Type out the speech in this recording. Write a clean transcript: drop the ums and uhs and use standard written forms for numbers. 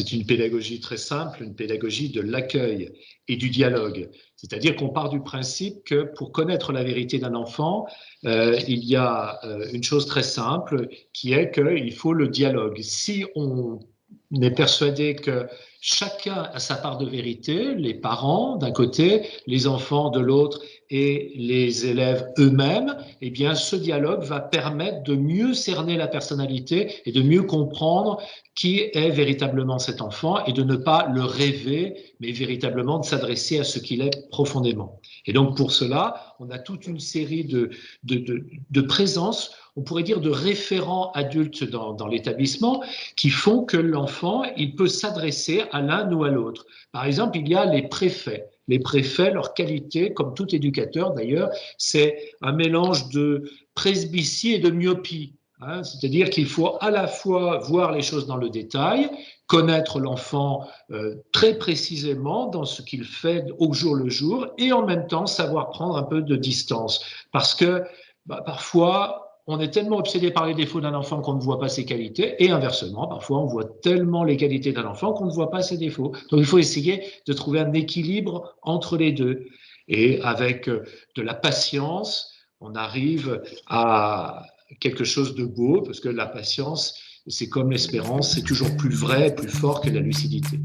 c'est une pédagogie très simple, une pédagogie de l'accueil et du dialogue. C'est-à-dire qu'on part du principe que pour connaître la vérité d'un enfant, il y a une chose très simple qui est qu'il faut le dialogue. Si on est persuadé que chacun a sa part de vérité, les parents d'un côté, les enfants de l'autre et les élèves eux-mêmes, eh bien, ce dialogue va permettre de mieux cerner la personnalité et de mieux comprendre qui est véritablement cet enfant et de ne pas le rêver, mais véritablement de s'adresser à ce qu'il est profondément. Et donc, pour cela, on a toute une série de présences, on pourrait dire de référents adultes dans l'établissement qui font que l'enfant, il peut s'adresser à l'un ou à l'autre. Par exemple, il y a les préfets. Les préfets, leur qualité, comme tout éducateur d'ailleurs, c'est un mélange de presbytie et de myopie. Hein, c'est-à-dire qu'il faut à la fois voir les choses dans le détail, connaître l'enfant très précisément dans ce qu'il fait au jour le jour et en même temps savoir prendre un peu de distance. Parce que parfois, on est tellement obsédé par les défauts d'un enfant qu'on ne voit pas ses qualités et inversement, parfois on voit tellement les qualités d'un enfant qu'on ne voit pas ses défauts. Donc il faut essayer de trouver un équilibre entre les deux. Et avec de la patience, on arrive à quelque chose de beau, parce que la patience, c'est comme l'espérance, c'est toujours plus vrai, plus fort que la lucidité.